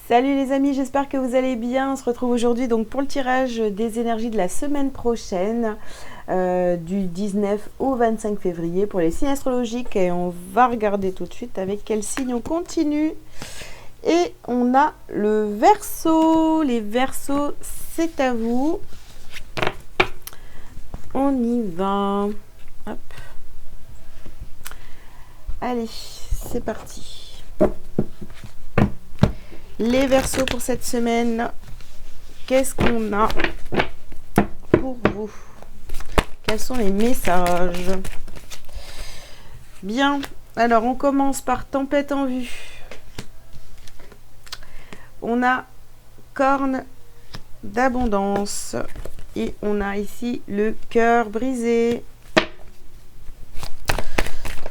Salut les amis, j'espère que vous allez bien. On se retrouve aujourd'hui donc pour le tirage des énergies de la semaine prochaine, du 19 au 25 février pour les signes astrologiques. Et on va regarder tout de suite avec quel signe on continue. Et on a le Verseau. Les Verseaux, c'est à vous. On y va. Hop. Allez, c'est parti. Les Verseaux pour cette semaine, qu'est-ce qu'on a pour vous? Quels sont les messages? Bien, alors on commence par tempête en vue. On a corne d'abondance et on a ici le cœur brisé.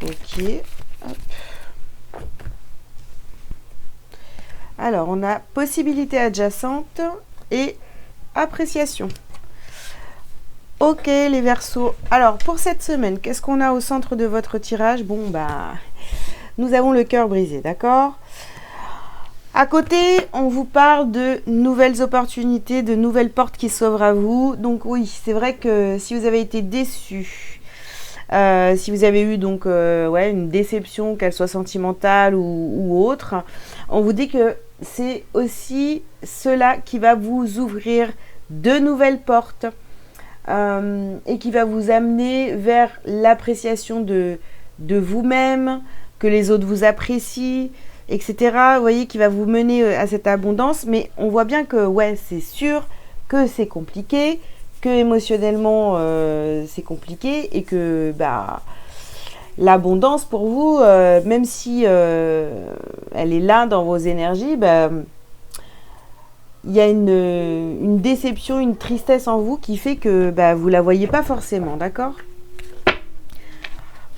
Ok, hop. Alors, on a possibilité adjacente et appréciation. Ok, les Verseaux. Alors, pour cette semaine, qu'est-ce qu'on a au centre de votre tirage? Bon, bah, nous avons le cœur brisé, d'accord? À côté, on vous parle de nouvelles opportunités, de nouvelles portes qui s'ouvrent à vous. Donc oui, c'est vrai que si vous avez été déçu, si vous avez eu donc une déception, qu'elle soit sentimentale ou autre, on vous dit que c'est aussi cela qui va vous ouvrir de nouvelles portes et qui va vous amener vers l'appréciation de vous-même, que les autres vous apprécient, etc. Vous voyez, qui va vous mener à cette abondance. Mais on voit bien que c'est sûr que c'est compliqué, que émotionnellement c'est compliqué et que l'abondance pour vous, même si elle est là dans vos énergies, il y a une déception, une tristesse en vous qui fait que vous ne la voyez pas forcément, d'accord?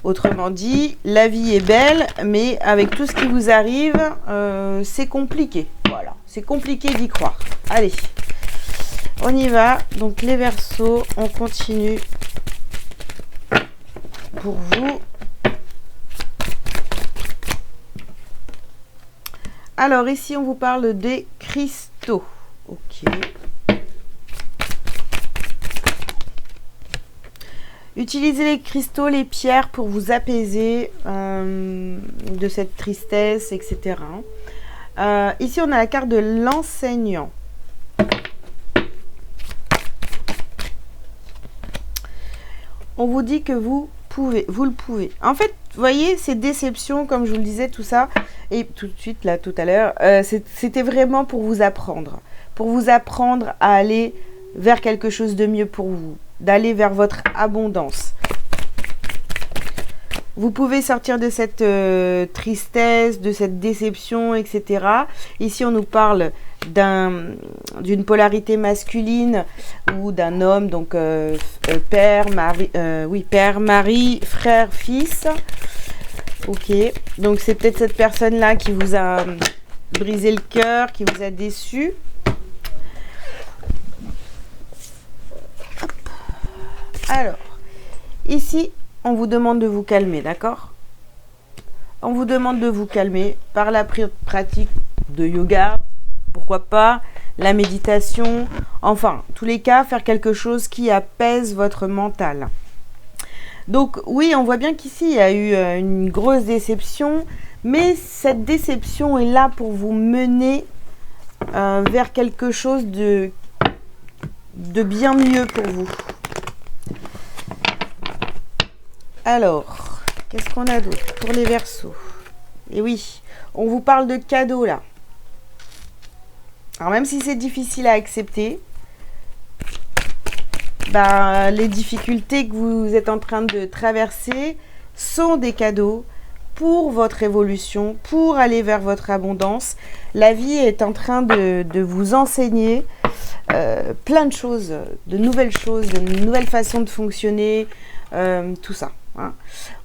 Autrement dit, la vie est belle, mais avec tout ce qui vous arrive, c'est compliqué. Voilà, c'est compliqué d'y croire. Allez, on y va. Donc les Verseaux, on continue pour vous. Alors ici, on vous parle des cristaux. Ok. Utilisez les cristaux, les pierres pour vous apaiser de cette tristesse, etc. Ici, on a la carte de l'enseignant. On vous dit que vous le pouvez. En fait, vous voyez, ces déceptions, comme je vous le disais, tout ça, et tout de suite, là, tout à l'heure, c'était vraiment pour vous apprendre. Pour vous apprendre à aller vers quelque chose de mieux pour vous. D'aller vers votre abondance. Vous pouvez sortir de cette tristesse, de cette déception, etc. Ici, on nous parle d'une polarité masculine ou d'un homme, donc père, mari, frère, fils. Ok, donc c'est peut-être cette personne-là qui vous a brisé le cœur, qui vous a déçu. Alors, ici, on vous demande de vous calmer, d'accord? On vous demande de vous calmer par la pratique de yoga, pourquoi pas, la méditation, enfin, en tous les cas, faire quelque chose qui apaise votre mental. Donc, oui, on voit bien qu'ici, il y a eu une grosse déception, mais cette déception est là pour vous mener vers quelque chose de bien mieux pour vous. Alors, qu'est-ce qu'on a d'autre pour les Verseaux? Et oui, on vous parle de cadeaux là. Alors même si c'est difficile à accepter, les difficultés que vous êtes en train de traverser sont des cadeaux pour votre évolution, pour aller vers votre abondance. La vie est en train de vous enseigner plein de choses, de nouvelles façons de fonctionner, tout ça.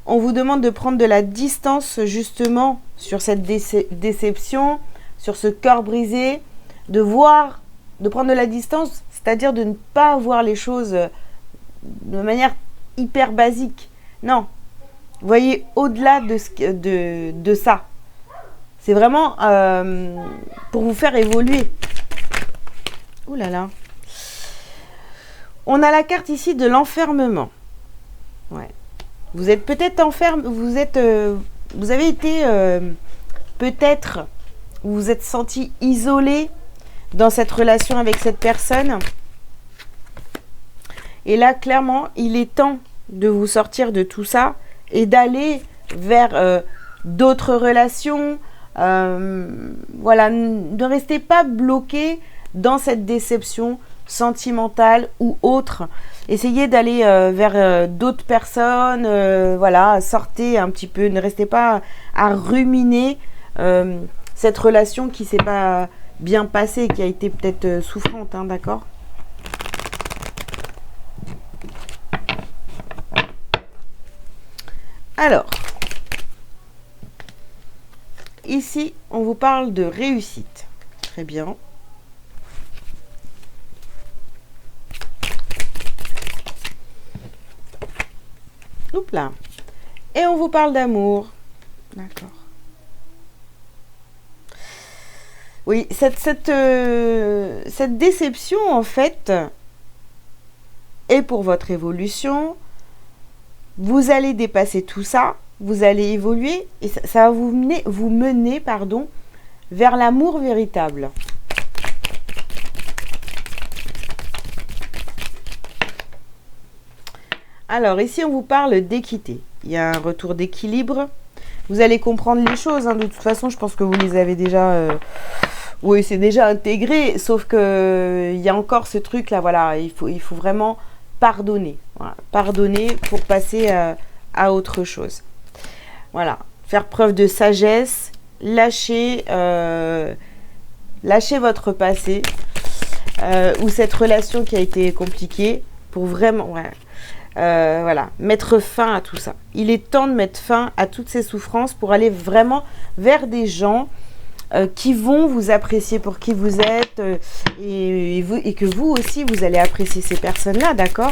On vous demande de prendre de la distance justement sur cette déception, sur ce cœur brisé, de prendre de la distance, c'est-à-dire de ne pas voir les choses de manière hyper basique. Non, voyez au-delà de ça. C'est vraiment pour vous faire évoluer. Ouh là là. On a la carte ici de l'enfermement. Ouais. Vous êtes peut-être enfermé, vous avez été peut-être, vous vous êtes senti isolé dans cette relation avec cette personne. Et là, clairement, il est temps de vous sortir de tout ça et d'aller vers d'autres relations. Voilà, ne restez pas bloqué dans cette déception sentimentale ou autre. Essayez d'aller vers d'autres personnes. Voilà, sortez un petit peu. Ne restez pas à ruminer cette relation qui ne s'est pas bien passée, qui a été peut-être souffrante, hein, d'accord ? Alors, ici, on vous parle de réussite. Très bien. Oups là. Et on vous parle d'amour. D'accord. Oui, cette déception, en fait, est pour votre évolution. Vous allez dépasser tout ça, vous allez évoluer et ça va vous mener vers l'amour véritable. Alors ici on vous parle d'équité. Il y a un retour d'équilibre. Vous allez comprendre les choses. Hein. De toute façon, je pense que vous les avez déjà... oui, c'est déjà intégré. Sauf qu'il y a encore ce truc là. Voilà, il faut vraiment pardonner. Voilà, pardonner pour passer à autre chose. Voilà, faire preuve de sagesse. Lâcher votre passé. Ou cette relation qui a été compliquée. Pour vraiment... Ouais, voilà, mettre fin à tout ça. Il est temps de mettre fin à toutes ces souffrances pour aller vraiment vers des gens qui vont vous apprécier pour qui vous êtes et que vous aussi, vous allez apprécier ces personnes-là, d'accord ?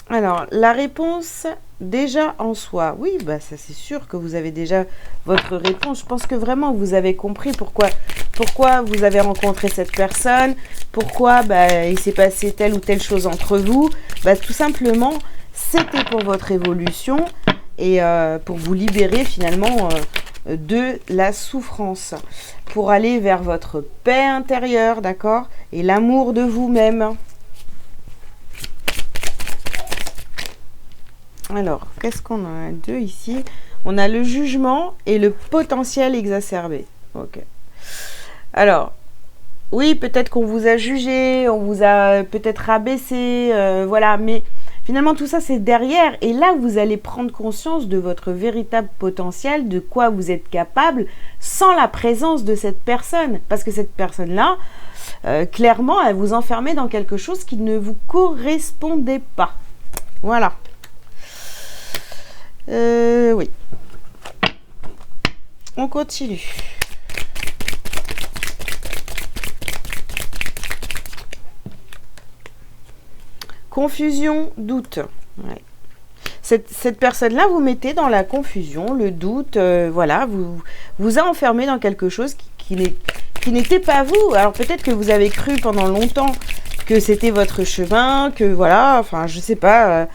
Alors, la réponse, déjà en soi. Oui, bah ça c'est sûr que vous avez déjà votre réponse. Je pense que vraiment vous avez compris pourquoi vous avez rencontré cette personne, pourquoi il s'est passé telle ou telle chose entre vous. Bah, tout simplement, c'était pour votre évolution et pour vous libérer finalement de la souffrance. Pour aller vers votre paix intérieure, d'accord ? Et l'amour de vous-même. Alors, qu'est-ce qu'on a deux ici ? On a le jugement et le potentiel exacerbé. Ok. Alors, oui, peut-être qu'on vous a jugé, on vous a peut-être rabaissé, voilà. Mais finalement, tout ça, c'est derrière. Et là, vous allez prendre conscience de votre véritable potentiel, de quoi vous êtes capable, sans la présence de cette personne. Parce que cette personne-là, clairement, elle vous enfermait dans quelque chose qui ne vous correspondait pas. Voilà. Oui. On continue. Confusion, doute. Ouais. Cette personne-là vous mettez dans la confusion, le doute, voilà, vous a enfermé dans quelque chose qui n'était pas vous. Alors peut-être que vous avez cru pendant longtemps que c'était votre chemin, que voilà, enfin je sais pas...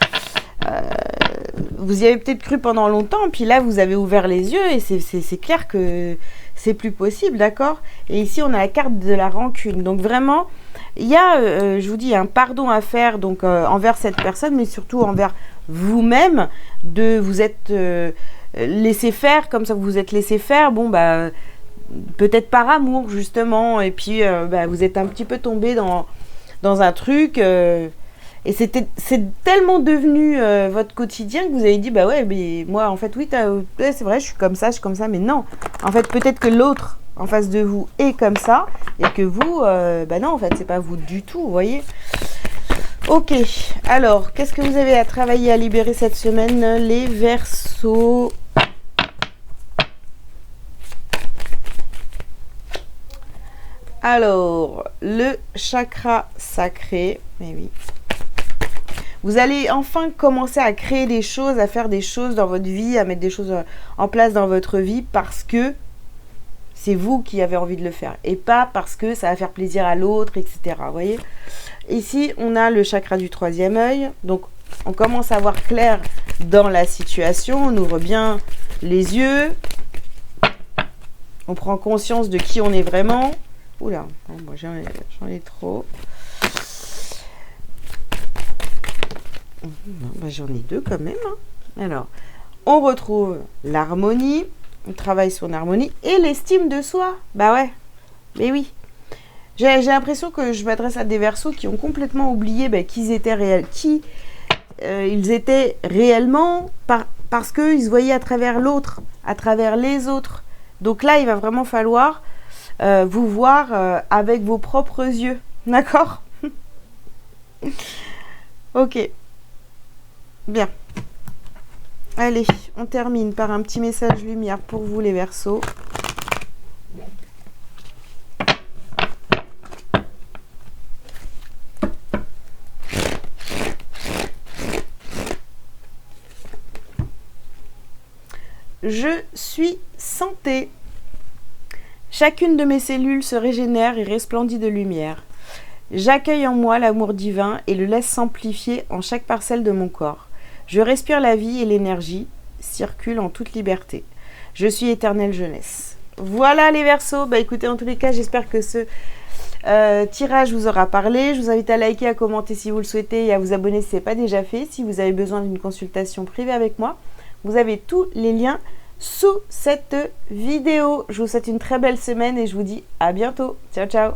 vous y avez peut-être cru pendant longtemps, puis là vous avez ouvert les yeux et c'est clair que c'est plus possible, d'accord ? Et ici on a la carte de la rancune. Donc vraiment, il y a, je vous dis, un pardon à faire donc envers cette personne, mais surtout envers vous-même, de vous être laissé faire, comme ça vous vous êtes laissé faire, bon bah peut-être par amour justement, et puis vous êtes un petit peu tombé dans un truc... Et c'est tellement devenu votre quotidien que vous avez dit, bah ouais, mais moi, en fait, oui, c'est vrai, je suis comme ça, mais non. En fait, peut-être que l'autre en face de vous est comme ça, et que vous, non, en fait, c'est pas vous du tout, vous voyez. Ok, alors, qu'est-ce que vous avez à travailler, à libérer cette semaine, les Verseaux ? Alors, le chakra sacré, mais oui. Vous allez enfin commencer à créer des choses, à faire des choses dans votre vie, à mettre des choses en place dans votre vie parce que c'est vous qui avez envie de le faire et pas parce que ça va faire plaisir à l'autre, etc. Vous voyez ? Ici, on a le chakra du troisième œil. Donc, on commence à voir clair dans la situation. On ouvre bien les yeux. On prend conscience de qui on est vraiment. Oula, moi j'en ai trop. J'en ai deux quand même. Alors, on retrouve l'harmonie. On travaille son harmonie et l'estime de soi. Bah ouais, mais oui. J'ai l'impression que je m'adresse à des Verseaux qui ont complètement oublié qu'ils étaient réels. Ils étaient réellement parce qu'ils se voyaient à travers l'autre, à travers les autres. Donc là, il va vraiment falloir vous voir avec vos propres yeux. D'accord ? Ok. Bien. Allez, on termine par un petit message lumière pour vous les Verseaux. Je suis santé. Chacune de mes cellules se régénère et resplendit de lumière. J'accueille en moi l'amour divin et le laisse s'amplifier en chaque parcelle de mon corps. Je respire la vie et l'énergie circule en toute liberté. Je suis éternelle jeunesse. Voilà les Verseaux. Écoutez, en tous les cas, j'espère que ce tirage vous aura parlé. Je vous invite à liker, à commenter si vous le souhaitez et à vous abonner si ce n'est pas déjà fait. Si vous avez besoin d'une consultation privée avec moi, vous avez tous les liens sous cette vidéo. Je vous souhaite une très belle semaine et je vous dis à bientôt. Ciao, ciao.